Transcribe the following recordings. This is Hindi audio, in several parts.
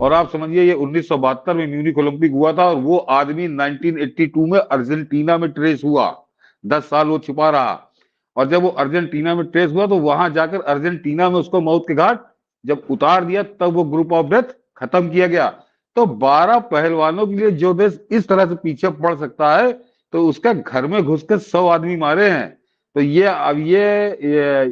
और आप समझिए ये 1972 में म्यूनिख ओलंपिक हुआ था और वो आदमी 1982 में अर्जेंटीना में ट्रेस हुआ। 10 साल वो छुपा रहा और जब वो अर्जेंटीना में ट्रेस हुआ तो वहां जाकर अर्जेंटीना में उसको मौत के घाट जब उतार दिया तब वो ग्रुप ऑफ डेथ खत्म किया गया। तो 12 पहलवानों के लिए जो देश इस तरह से पीछे पड़ सकता है तो उसका घर में घुस के 100 आदमी मारे हैं। तो ये अब ये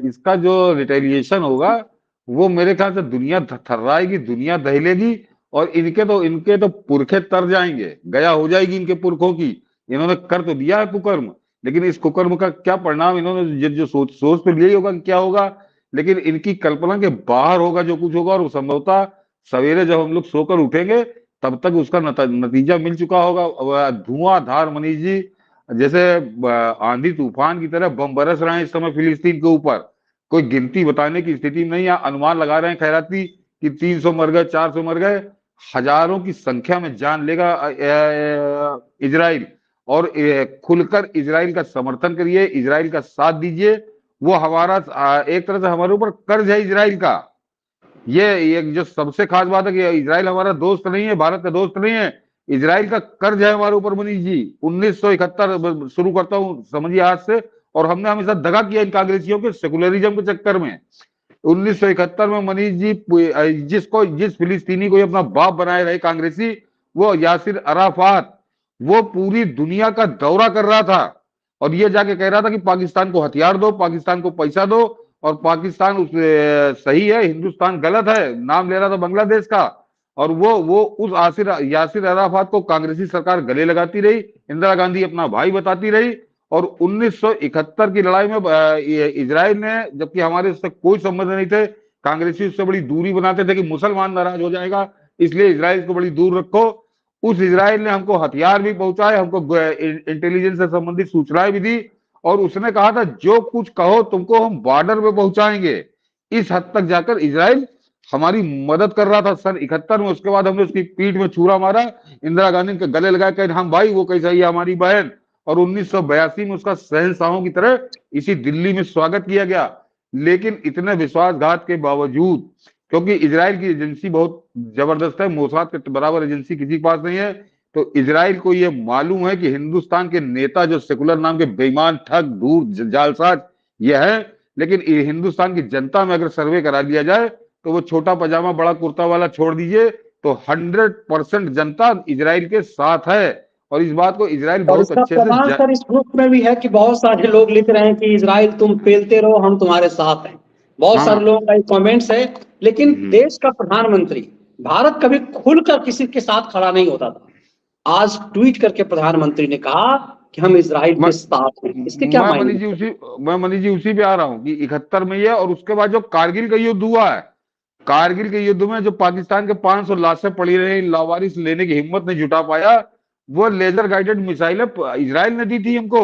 इसका जो रिटेलिएशन होगा वो मेरे ख्याल से दुनिया थर्राएगी, दुनिया दहलेगी और इनके तो पुरखे तर जाएंगे, गया हो जाएगी इनके पुरखों की। इन्होंने कर तो दिया है कुकर्म, लेकिन इस कुकर्म का क्या परिणाम इन्होंने जो सोच सोच तो लिया ही होगा कि क्या होगा, लेकिन इनकी कल्पना के बाहर होगा जो कुछ होगा। और संभवतः सवेरे जब हम लोग सोकर उठेंगे तब तक उसका नतीजा मिल चुका होगा। धुआंधार मनीष जी, जैसे आंधी तूफान की तरह बम बरस रहे हैं इस समय फिलिस्तीन के ऊपर। कोई गिनती बताने की स्थिति में नहीं, या अनुमान लगा रहे हैं खैराती कि 300 मर गए, 400 मर गए। हजारों की संख्या में जान लेगा इजराइल। और खुलकर इजराइल का समर्थन करिए, इजराइल का साथ दीजिए। वो हमारा एक तरह से हमारे ऊपर कर्ज है इजराइल का। ये जो सबसे खास बात है कि इजराइल हमारा दोस्त नहीं है, भारत का दोस्त नहीं है, इजराइल का कर्ज है हमारे ऊपर मनीष जी। 1971 शुरू करता हूं समझिए आज से। और हमने हमेशा दगा किया इन कांग्रेसियों के सेकुलरिज्म के चक्कर में। 1971 में मनीष जी जिस फिलिस्तीनी को अपना बाप बनाए रहे कांग्रेसी, वो यासिर अराफात, वो पूरी दुनिया का दौरा कर रहा था और ये जाके कह रहा था कि पाकिस्तान को हथियार दो, पाकिस्तान को पैसा दो और पाकिस्तान सही है, हिंदुस्तान गलत है। नाम ले रहा था बांग्लादेश का। और वो उस यासिर अराफात को कांग्रेसी सरकार गले लगाती रही, इंदिरा गांधी अपना भाई बताती रही। और 1971 की लड़ाई में इजराइल ने, जबकि हमारे उससे कोई संबंध नहीं थे, कांग्रेसी उससे बड़ी दूरी बनाते थे कि मुसलमान नाराज हो जाएगा इसलिए इजराइल को बड़ी दूर रखो। उस इजराइल ने हमको हथियार भी पहुंचाए, हमको इंटेलिजेंस से संबंधित सूचनाएं भी दी और उसने कहा था जो कुछ कहो तुमको हम बॉर्डर पे पहुंचाएंगे। इस हद तक जाकर इजराइल हमारी मदद कर रहा था सन 71 में। उसके बाद हमने उसकी पीठ में छुरा मारा, इंदिरा गांधी के गले लगाया, कहे हम भाई वो कैसा ही हमारी बहन। और 1982 में उसका शहंशाहों की तरह इसी दिल्ली में स्वागत किया गया। लेकिन इतने विश्वासघात के बावजूद, क्योंकि इजराइल की एजेंसी बहुत जबरदस्त है, मोसाद के बराबर एजेंसी किसी के पास नहीं है, तो इजराइल को यह मालूम है कि हिंदुस्तान के नेता जो सेकुलर नाम के बेईमान, ठग, धूर्त, जालसाज ये है। लेकिन हिंदुस्तान की जनता में अगर सर्वे करा लिया जाए तो वो छोटा पजामा बड़ा कुर्ता वाला छोड़ दीजिए तो 100% जनता इजराइल के साथ है। और इस बात को इजराइल और बहुत इसका अच्छे प्रमाण से सर इस ग्रुप में भी है कि बहुत सारे लोग लिख रहे हैं कि इजराइल तुम पेलते रहो, हम तुम्हारे साथ हैं। बहुत सारे हाँ। लोगों का कमेंट्स है। लेकिन देश का प्रधानमंत्री, भारत कभी खुलकर किसी के साथ खड़ा नहीं होता था। आज ट्वीट करके प्रधानमंत्री ने कहा कि हम इजराइल के साथ हैं। इसके क्या मैं मायने? मनीष जी उसी पे आ रहा हूँ कि 71 में ये, और उसके बाद जो कारगिल का युद्ध हुआ है, कारगिल के युद्ध में जो पाकिस्तान के 500 लाशें पड़ी रही, लावारिस लेने की हिम्मत नहीं जुटा पाया, वो लेजर गाइडेड मिसाइलें इजराइल ने दी थी हमको।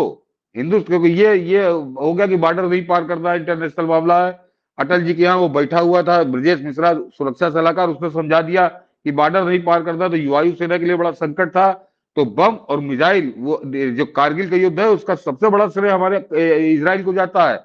क्योंकि ये हो गया कि बॉर्डर नहीं पार करना, इंटरनेशनल मामला है। अटल जी के यहाँ वो बैठा हुआ था ब्रजेश मिश्रा सुरक्षा सलाहकार, उसने समझा दिया कि बॉर्डर नहीं पार करना, तो वायुसेना के लिए बड़ा संकट था। तो बम और मिसाइल, वो जो कारगिल का युद्ध है उसका सबसे बड़ा श्रेय हमारे इजराइल को जाता है।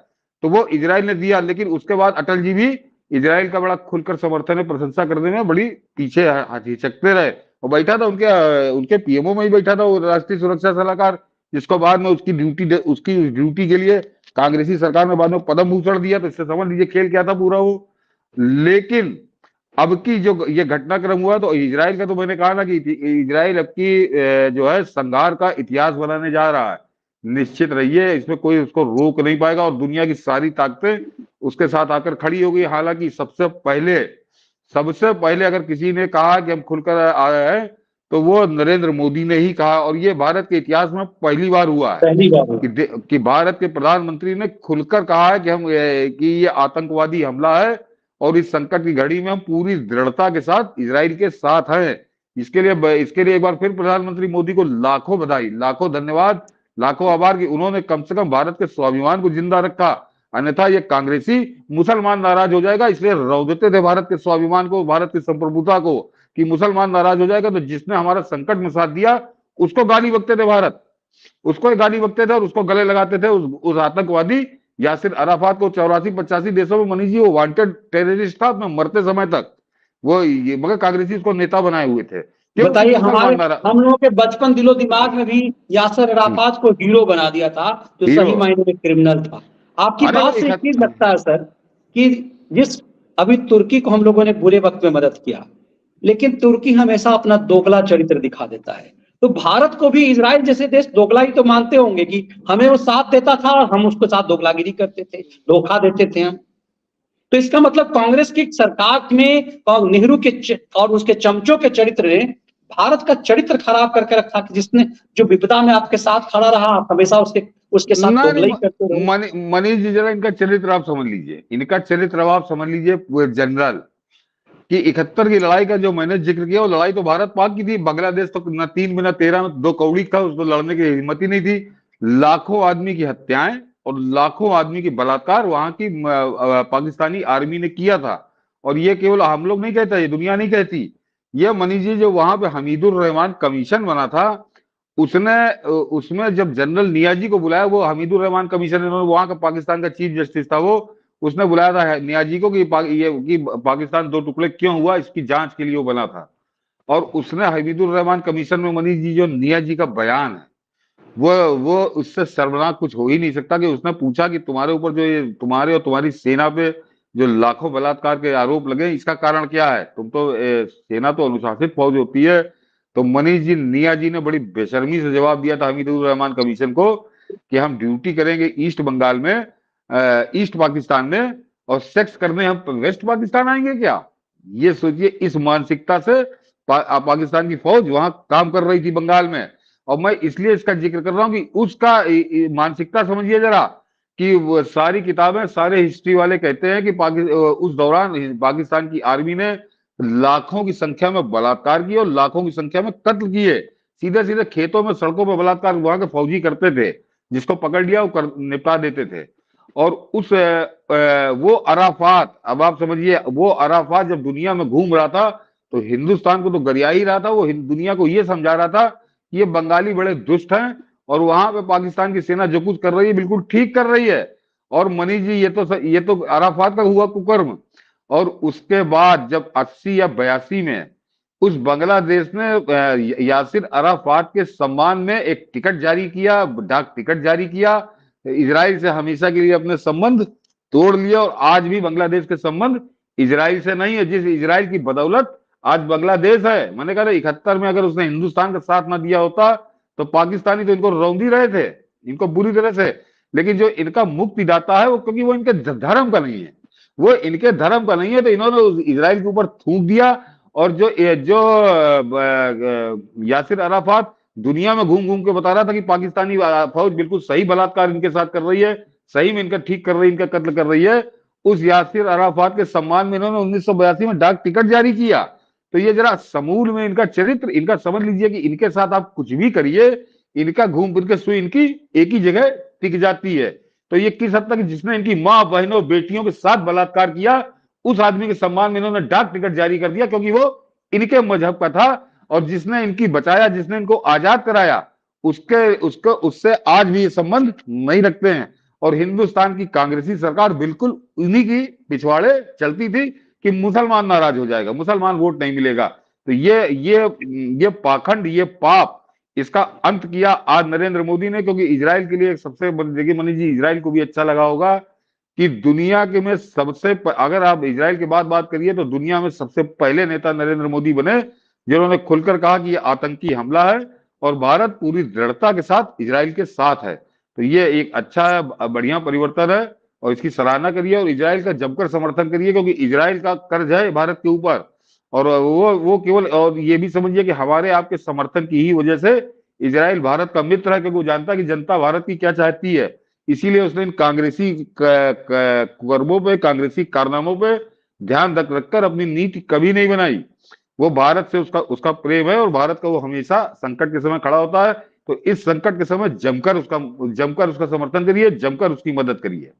तो वो इजराइल ने दिया। लेकिन उसके बाद अटल जी भी इजराइल का बड़ा खुलकर समर्थन है, प्रशंसा करने में बड़ी पीछे हिचकते रहे। वो बैठा था उनके उनके पीएमओ में ही बैठा था वो राष्ट्रीय सुरक्षा सलाहकार, जिसको बाद में उसकी ड्यूटी के लिए कांग्रेसी सरकार ने बाद में पद्म भूषण दिया। तो इससे समझ लीजिए खेल क्या था पूरा वो। लेकिन अब की जो ये घटनाक्रम हुआ तो इजराइल का, तो मैंने कहा ना कि इजराइल अब की जो है संघार का इतिहास बनाने जा रहा है। निश्चित रहिए, इसमें कोई उसको रोक नहीं पाएगा और दुनिया की सारी ताकतें उसके साथ आकर खड़ी हो गई। हालांकि सबसे पहले अगर किसी ने कहा कि हम खुलकर आए हैं तो वो नरेंद्र मोदी ने ही कहा। और ये भारत के इतिहास में पहली बार हुआ है पहली बार कि भारत के प्रधानमंत्री ने खुलकर कहा है कि ये आतंकवादी हमला है और इस संकट की घड़ी में हम पूरी दृढ़ता के साथ इजराइल के साथ हैं। इसके लिए एक बार फिर प्रधानमंत्री मोदी को लाखों बधाई, लाखों धन्यवाद, लाखों आभार कि उन्होंने कम से कम भारत के स्वाभिमान को जिंदा रखा। अन्यथा ये कांग्रेसी मुसलमान नाराज हो जाएगा, इसलिए रौदते थे भारत के स्वाभिमान को, भारत की संप्रभुता को, कि मुसलमान नाराज हो जाएगा तो जिसने हमारा संकट में साथ दिया उसको गाली बकते थे भारत, उसको गाली बकते थे और उसको गले लगाते थे। उस आतंकवादी यासिर अराफात को 84-85 देशों में मनीष जी वो वांटेड टेररिस्ट था अपने मरते समय तक। वो ये मगर कांग्रेसी उसको नेता बनाए हुए थे। क्यों? बताइए, मुसलमान हमारे नारा हम लोगों के बचपन दिलो दिमाग में भी यासर अराफात को हीरो बना दिया था, जो हीरो। सही मायने में क्रिमिनल था। आपकी अरे वो बात से एक चीज लगता है सर, कि जिस अभी तुर्की को हम लोगों ने बुरे वक्त में मदद किया, लेकिन तुर्की हमेशा अपना दोगला चरित्र दिखा देता है। तो भारत को भी इजराइल जैसे देश दोगलाई तो मानते होंगे कि हमें वो साथ देता था और हम उसके साथ दोगलागिरी करते थे, धोखा देते थे हम। तो इसका मतलब कांग्रेस की सरकार में नेहरू के और उसके चमचों के चरित्र ने भारत का चरित्र खराब करके रखा, कि जिसने जो विपदा में आपके साथ खड़ा रहा, आप हमेशा उसके साथ ना दोगलाई नहीं, करते रहे। मनीष जी जरा इनका चरित्र आप समझ लीजिए, इनका चरित्र अब आप समझ लीजिए। वो जनरल कि 71 की लड़ाई का जो मैंने जिक्र किया, वो लड़ाई तो भारत पाक की थी। बांग्लादेश तो न 3 में न 13 में 2 कौड़ी था, उसको लड़ने की हिम्मत ही नहीं थी। लाखों आदमी की हत्याएं और लाखों आदमी की बलात्कार वहां की पाकिस्तानी आर्मी ने किया था। और ये केवल हम लोग नहीं कहते, ये दुनिया नहीं कहती। ये मनीष जी जो वहां पे हमीदुर रहमान कमीशन बना था, उसने उसमें जब जनरल नियाजी को बुलाया, वो हमीदुर रहमान कमीशन, वहां का पाकिस्तान का चीफ जस्टिस था वो, उसने बुलाया था नियाजी को कि पाकिस्तान 2 टुकड़े क्यों हुआ, इसकी जांच के लिए वो बना था। और उसने हमीदुर रहमान कमीशन में मनीष जी जो नियाजी का बयान है, वो उससे शर्मनाक कुछ हो ही नहीं सकता। कि उसने पूछा कि तुम्हारे ऊपर जो ये तुम्हारे और तुम्हारी सेना पे जो लाखों बलात्कार के आरोप लगे, इसका कारण क्या है? तुम तो सेना तो अनुशासित फौज होती है। तो मनीष जी निया जी ने बड़ी बेशर्मी से जवाब दिया था हमीदुर रहमान कमीशन को कि हम ड्यूटी करेंगे ईस्ट बंगाल में, ईस्ट पाकिस्तान में, और सेक्स करने हम वेस्ट पाकिस्तान आएंगे क्या? ये सोचिए, इस मानसिकता से पाकिस्तान की फौज वहां काम कर रही थी बंगाल में। और मैं इसलिए इसका जिक्र कर रहा हूं कि उसका मानसिकता समझिए जरा। कि वो सारी किताबें, सारे हिस्ट्री वाले कहते हैं कि उस दौरान पाकिस्तान की आर्मी ने लाखों की संख्या में बलात्कार किए और लाखों की संख्या में कत्ल किए। सीधे सीधे खेतों में, सड़कों पर बलात्कार वहां के फौजी करते थे, जिसको पकड़ लिया वो निपटा देते थे। और वो अराफात, अब आप समझिए, वो अराफात जब दुनिया में घूम रहा था तो हिंदुस्तान को तो गरिया ही रहा था। वो दुनिया को ये समझा रहा था कि ये बंगाली बड़े दुष्ट हैं और वहां पे पाकिस्तान की सेना जो कुछ कर रही है बिल्कुल ठीक कर रही है। और मनीष जी ये तो अराफात का हुआ कुकर्म। और उसके बाद जब 80 या 82 में उस बांग्लादेश ने यासिर अराफात के सम्मान में एक टिकट जारी किया, डाक टिकट जारी किया, इजराइल से हमेशा के लिए अपने संबंध तोड़ लिया। और आज भी बांग्लादेश के संबंध इजराइल से नहीं है, जिस इजराइल की बदौलत आज बांग्लादेश है। मैंने कहा 71 में अगर उसने हिंदुस्तान का साथ ना दिया होता तो पाकिस्तानी तो इनको रौंद ही रहे थे, इनको बुरी तरह से। लेकिन जो इनका मुक्तिदाता है वो, क्योंकि वो इनके धर्म का नहीं है, वो इनके धर्म का नहीं है, तो इन्होंने इजराइल के ऊपर थूक दिया। और जो जो यासिर अराफात दुनिया में घूम घूम के बता रहा था कि पाकिस्तानी फौज बिल्कुल सही बलात्कार इनके साथ कर रही है, सही में इनका ठीक कर रही है, इनका कत्ल कर रही है, उस यासिर अराफात के सम्मान में इन्होंने 1982 में डाक टिकट जारी किया। तो ये जरा समूल में इनका चरित्र, इनका समझ लीजिए कि इनके साथ आप कुछ भी करिए, इनका घूम फिर के सुई इनकी एक ही जगह टिक जाती है। तो ये किस हद तक, जिसने इनकी माँ, बहनों, बेटियों के साथ बलात्कार किया, उस आदमी के सम्मान में इन्होंने डाक टिकट जारी कर दिया, क्योंकि वो इनके मजहब का था। और जिसने इनकी बचाया, जिसने इनको आजाद कराया, उससे आज भी ये संबंध नहीं रखते हैं। और हिंदुस्तान की कांग्रेसी सरकार बिल्कुल उन्हीं की पिछवाड़े चलती थी कि मुसलमान नाराज हो जाएगा, मुसलमान वोट नहीं मिलेगा। तो ये पाखंड, ये पाप, इसका अंत किया आज नरेंद्र मोदी ने। क्योंकि इजराइल के लिए सबसे, देखिए मनीष जी, इजराइल को भी अच्छा लगा होगा कि दुनिया के में अगर आप इजराइल के बाद बात करिए तो दुनिया में सबसे पहले नेता नरेंद्र मोदी बने, जिन्होंने खुलकर कहा कि यह आतंकी हमला है और भारत पूरी दृढ़ता के साथ इजराइल के साथ है। तो ये एक अच्छा है, बढ़िया परिवर्तन है और इसकी सराहना करिए और इजराइल का जमकर समर्थन करिए, क्योंकि इजराइल का कर्ज है भारत के ऊपर। और वो केवल, और ये भी समझिए कि हमारे आपके समर्थन की ही वजह से इजराइल भारत का मित्र है, क्योंकि वो जानता है कि जनता भारत की क्या चाहती है। इसीलिए उसने इन कांग्रेसी कुकर्मों पे, कांग्रेसी कारनामों पे ध्यान रखकर अपनी नीति कभी नहीं बनाई। वो भारत से उसका प्रेम है और भारत का वो हमेशा संकट के समय खड़ा होता है। तो इस संकट के समय जमकर उसका समर्थन करिए, जमकर उसकी मदद करिए।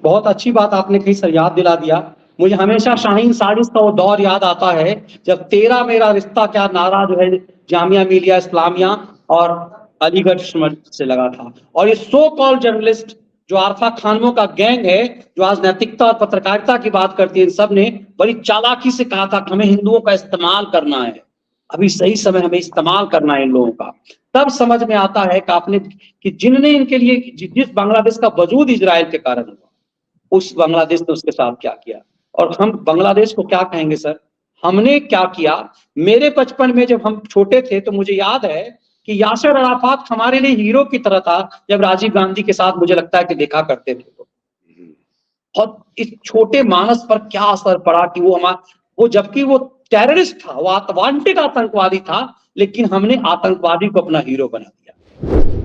बहुत अच्छी बात आपने कही सर, याद दिला दिया। मुझे हमेशा शाहीन साजिश का वो दौर याद आता है जब तेरा मेरा रिश्ता क्या नारा जो है जामिया मिलिया इस्लामिया और अलीगढ़ से लगा था, और ये सो कॉल्ड जर्नलिस्ट जो आरफा खानमों का गैंग है, जो आज नैतिकता और पत्रकारिता की बात करती है, इन सब ने बड़ी चालाकी से कहा था कि हमें हिंदुओं का इस्तेमाल करना है, अभी सही समय हमें इस्तेमाल करना है इन लोगों का। तब समझ में आता है कि आपने कि जिनने इनके लिए जिस बांग्लादेश का वजूद इजराइल के कारण हुआ, उस बांग्लादेश ने उसके साथ क्या किया। और हम बांग्लादेश को क्या कहेंगे सर, हमने क्या किया। मेरे बचपन में जब हम छोटे थे तो मुझे याद है कि यासिर अराफात हमारे लिए हीरो की तरह था, जब राजीव गांधी के साथ मुझे लगता है कि देखा करते थे तो। और इस छोटे मानस पर क्या असर पड़ा कि वो जबकि वो टेररिस्ट था, वो वांटेड आतंकवादी था, लेकिन हमने आतंकवादी को अपना हीरो बना दिया।